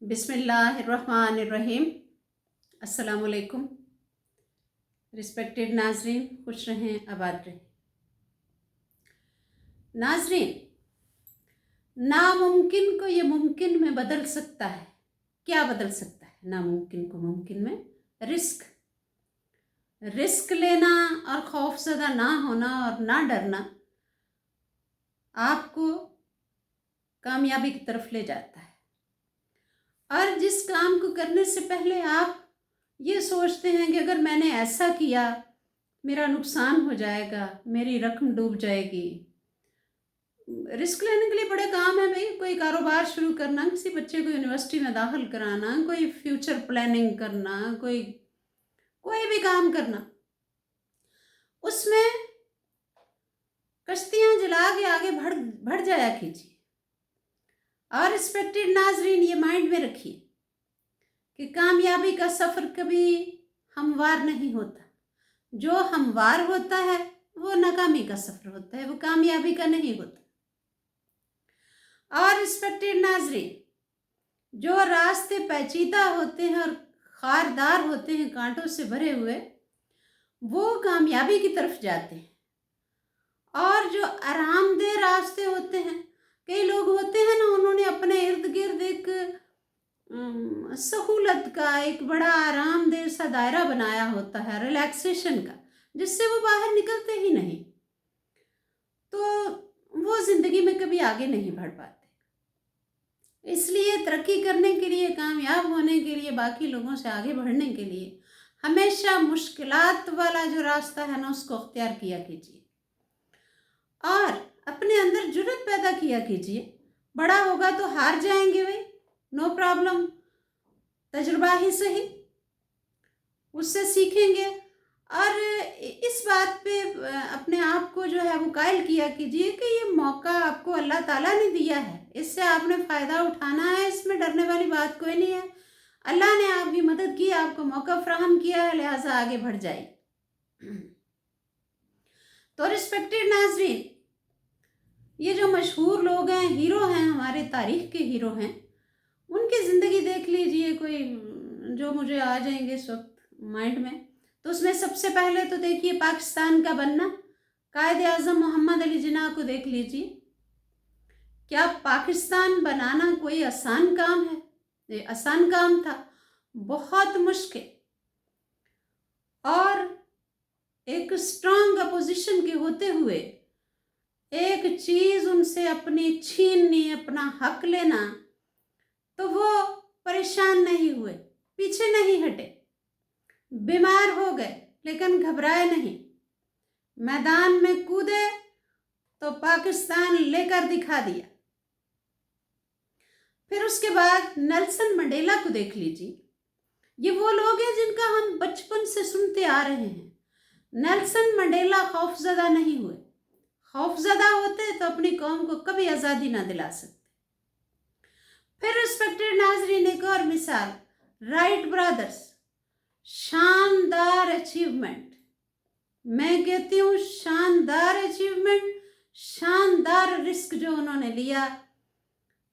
बिस्मिल्लाहिर्रहमानिर्रहीम। अस्सलामुअलैकुम। रिस्पेक्टेड नाजरीन, खुश रहें, आबाद रहें। नाजरीन, नामुमकिन को ये मुमकिन में बदल सकता है। क्या बदल सकता है नामुमकिन को मुमकिन में? रिस्क लेना और खौफज़दा ना होना और ना डरना आपको कामयाबी की तरफ ले जाता है। और जिस काम को करने से पहले आप ये सोचते हैं कि अगर मैंने ऐसा किया मेरा नुकसान हो जाएगा, मेरी रकम डूब जाएगी। रिस्क लेने के लिए बड़े काम है भाई। कोई कारोबार शुरू करना, किसी बच्चे को यूनिवर्सिटी में दाखिल कराना, कोई फ्यूचर प्लानिंग करना, कोई भी काम करना, उसमें कश्तियाँ जला के आगे बढ़ जाया कीजिए। और रिस्पेक्टेड नाजरीन, ये माइंड में रखिए कि कामयाबी का सफ़र कभी हमवार नहीं होता। जो हमवार होता है वो नाकामी का सफ़र होता है, वो कामयाबी का नहीं होता। और रिस्पेक्टेड नाजरीन, जो रास्ते पेचीदा होते हैं और खारदार होते हैं, कांटों से भरे हुए, वो कामयाबी की तरफ जाते हैं। और जो आरामदेह रास्ते होते हैं, कई लोग होते हैं ना, उन्होंने अपने इर्द गिर्द एक सहूलत का एक बड़ा आरामदेह सा दायरा बनाया होता है, रिलैक्सेशन का, जिससे वो बाहर निकलते ही नहीं, तो वो ज़िंदगी में कभी आगे नहीं बढ़ पाते। इसलिए तरक्की करने के लिए, कामयाब होने के लिए, बाकी लोगों से आगे बढ़ने के लिए हमेशा मुश्किलात वाला जो रास्ता है ना, उसको अख्तियार किया कीजिए और अपने अंदर जुर्रत पैदा किया कीजिए। बड़ा होगा तो हार जाएंगे भाई, नो प्रॉब्लम, तजुर्बा ही सही, उससे सीखेंगे। और इस बात पे अपने आप को जो है वो कायल किया कीजिए कि ये मौका आपको अल्लाह ताला ने दिया है, इससे आपने फ़ायदा उठाना है, इसमें डरने वाली बात कोई नहीं है। अल्लाह ने आपकी मदद की, आपको मौका फराहम किया है, लिहाजा आगे बढ़ जाइए। तो रिस्पेक्टेड नाजरीन, ये जो मशहूर लोग हैं, हीरो हैं, हमारे तारीख़ के हीरो हैं, उनकी ज़िंदगी देख लीजिए, कोई जो मुझे आ जाएंगे इस वक्त माइंड में। तो उसमें सबसे पहले तो देखिए पाकिस्तान का बनना, कायद आज़म मोहम्मद अली जिन्ना को देख लीजिए। क्या पाकिस्तान बनाना कोई आसान काम है? ये आसान काम था, बहुत मुश्किल। और एक स्ट्रांग अपोजिशन के होते हुए एक चीज़ उनसे अपनी छीननी, अपना हक लेना, तो वो परेशान नहीं हुए, पीछे नहीं हटे, बीमार हो गए लेकिन घबराए नहीं, मैदान में कूदे तो पाकिस्तान लेकर दिखा दिया। फिर उसके बाद नेल्सन मंडेला को देख लीजिए। ये वो लोग हैं जिनका हम बचपन से सुनते आ रहे हैं। नेल्सन मंडेला खौफज़दा नहीं हुए। खौफज़दा होते तो अपनी कौम को कभी आज़ादी ना दिला सकते। फिर रिस्पेक्टेड नाजरीन, एक और मिसाल, राइट ब्रदर्स, शानदार अचीवमेंट, मैं कहती हूँ शानदार अचीवमेंट, शानदार रिस्क जो उन्होंने लिया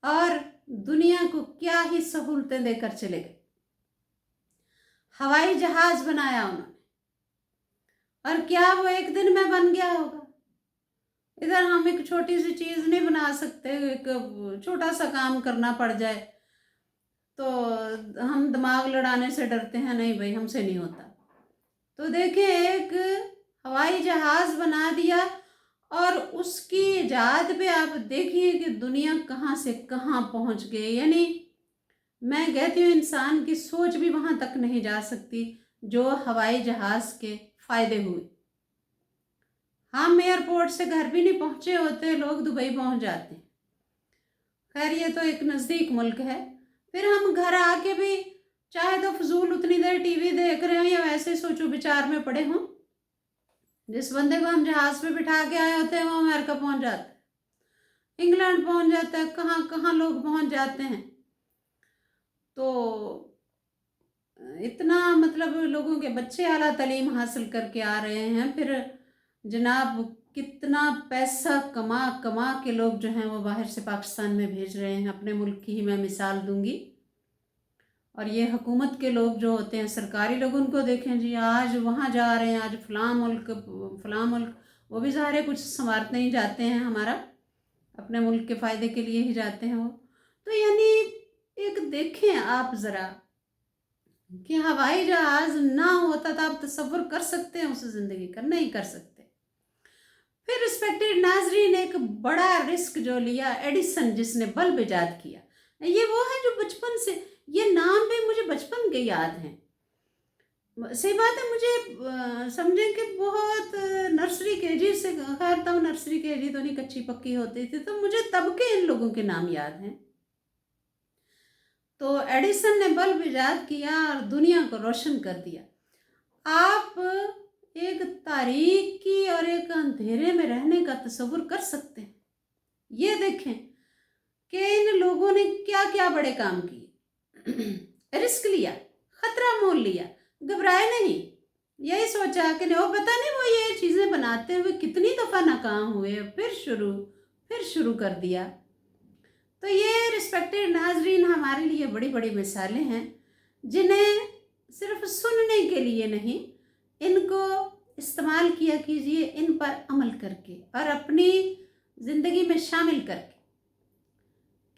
और दुनिया को क्या ही सहूलतें देकर चले गए। हवाई जहाज बनाया उन्होंने, और क्या वो एक दिन में बन गया होगा? इधर हम एक छोटी सी चीज़ नहीं बना सकते, एक छोटा सा काम करना पड़ जाए तो हम दिमाग लड़ाने से डरते हैं, नहीं भाई हमसे नहीं होता। तो देखिए, एक हवाई जहाज़ बना दिया और उसकी इजाद पे आप देखिए कि दुनिया कहाँ से कहाँ पहुँच गई। यानी मैं कहती हूँ इंसान की सोच भी वहाँ तक नहीं जा सकती जो हवाई जहाज़ के फ़ायदे हुए। हम एयरपोर्ट से घर भी नहीं पहुँचे होते, लोग दुबई पहुँच जाते हैं। खैर ये तो एक नज़दीक मुल्क है। फिर हम घर आके भी चाहे तो फजूल उतनी देर टीवी देख रहे हैं या वैसे सोचो विचार में पड़े हों, जिस बंदे को हम जहाज़ पे बिठा के आए होते हैं वो अमेरिका पहुँच जाता है, इंग्लैंड पहुँच जाता है, कहाँ कहाँ लोग पहुँच जाते हैं। तो इतना मतलब लोगों के बच्चे आला तालीम हासिल करके आ रहे हैं। फिर जनाब कितना पैसा कमा कमा के लोग जो हैं वो बाहर से पाकिस्तान में भेज रहे हैं। अपने मुल्क की ही मैं मिसाल दूंगी। और ये हुकूमत के लोग जो होते हैं, सरकारी लोग, उनको देखें जी, आज वहाँ जा रहे हैं, आज फ़लाँ मुल्क, वो भी ज़ाहिर है कुछ संवारते ही जाते हैं, हमारा अपने मुल्क के फ़ायदे के लिए ही जाते हैं वो। तो यानी एक देखें आप ज़रा कि हवाई जहाज़ ना होता तो आप तसव्वुर कर सकते हैं उस ज़िंदगी का? नहीं कर सकते। फिर रिस्पेक्टेड नाजरीन, एक बड़ा रिस्क जो लिया एडिसन, जिसने बल्ब ईजाद किया। ये वो है जो बचपन से, ये नाम भी मुझे बचपन के याद हैं। सही बात है, मुझे समझें कि बहुत नर्सरी केजी से, खैर तब नर्सरी केजी तो नहीं, कच्ची पक्की होती थी, तो मुझे तब के इन लोगों के नाम याद हैं। तो एडिसन ने बल्ब ईजाद किया और दुनिया को रोशन कर दिया। आप एक तारीकी और एक अंधेरे में रहने का तसव्वुर कर सकते हैं? ये देखें कि इन लोगों ने क्या क्या बड़े काम किए। रिस्क लिया, खतरा मोल लिया, घबराए नहीं, यही सोचा कि नहीं, वो पता नहीं वो ये चीज़ें बनाते हुए कितनी दफ़ा नाकाम हुए, फिर शुरू कर दिया। तो ये रिस्पेक्टेड नाजरीन हमारे लिए बड़ी बड़ी मिसालें हैं, जिन्हें सिर्फ सुनने के लिए नहीं, इनको इस्तेमाल किया कीजिए, इन पर अमल करके और अपनी ज़िंदगी में शामिल करके,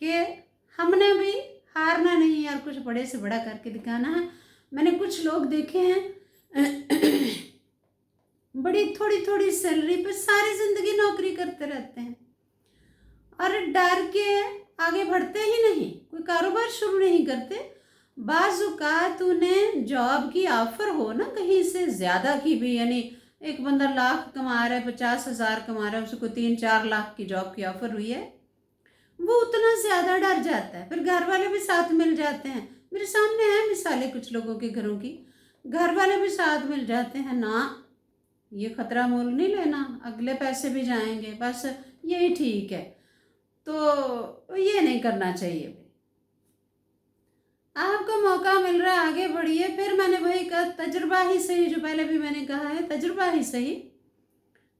कि हमने भी हारना नहीं और कुछ बड़े से बड़ा करके दिखाना है। मैंने कुछ लोग देखे हैं बड़ी थोड़ी थोड़ी सैलरी पे सारी ज़िंदगी नौकरी करते रहते हैं और डर के आगे बढ़ते ही नहीं, कोई कारोबार शुरू नहीं करते। बाज़-औक़ात उन्हें जॉब की ऑफ़र हो ना कहीं से ज़्यादा की भी, यानी एक बंदा लाख कमा रहा है, 50,000 कमा रहा है, उसको 3-4 लाख की जॉब की ऑफ़र हुई है, वो उतना ज़्यादा डर जाता है। फिर घर वाले भी साथ मिल जाते हैं, मेरे सामने है मिसालें कुछ लोगों के घरों की, घर वाले भी साथ मिल जाते हैं, ना ये खतरा मोल नहीं लेना, अगले पैसे भी जाएंगे, बस यही ठीक है। तो ये नहीं करना चाहिए। आपको मौका मिल रहा है, आगे बढ़िए। फिर मैंने वही कहा, तजुर्बा ही सही, जो पहले भी मैंने कहा है, तजुर्बा ही सही,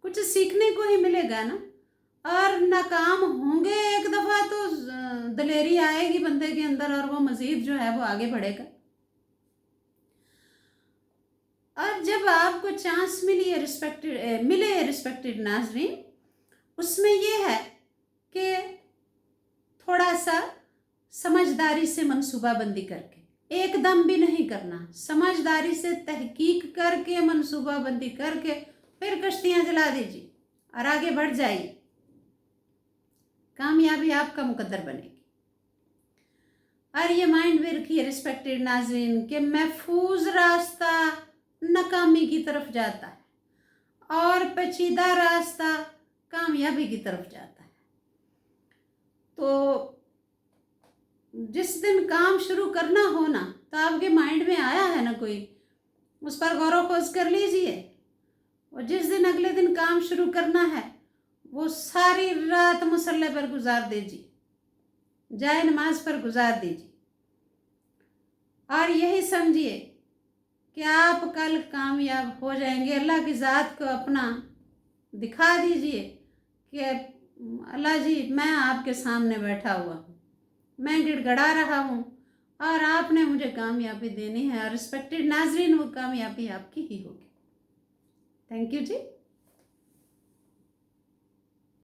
कुछ सीखने को ही मिलेगा ना। और नाकाम होंगे एक दफ़ा तो दलेरी आएगी बंदे के अंदर और वो मज़ीद जो है वो आगे बढ़ेगा। और जब आपको चांस मिले रिस्पेक्टेड नाजरीन, उसमें ये है कि थोड़ा सा समझदारी से मंसूबाबंदी करके, एकदम भी नहीं करना, समझदारी से तहकीक करके, मंसूबाबंदी करके फिर कश्तियाँ जला दीजिए और आगे बढ़ जाइए, कामयाबी आपका मुकद्दर बनेगी। और ये माइंड में रखिए रिस्पेक्टेड नाज़रीन कि महफूज रास्ता नाकामी की तरफ जाता है और पेचीदा रास्ता कामयाबी की तरफ जाता है। तो जिस दिन काम शुरू करना हो ना, तो आपके माइंड में आया है ना कोई, उस पर गौर व खोज कर लीजिए। और जिस दिन अगले दिन काम शुरू करना है, वो सारी रात मुसल्ले पर गुजार दीजिए, जाए नमाज पर गुजार दीजिए और यही समझिए कि आप कल कामयाब हो जाएंगे। अल्लाह की ज़ात को अपना दिखा दीजिए कि अल्लाह जी, मैं आपके सामने बैठा हुआ हूँ, मैं गिड़गड़ा रहा हूँ और आपने मुझे कामयाबी देनी है। और रिस्पेक्टेड नाजरीन, वो कामयाबी आपकी ही होगी। Thank you ji.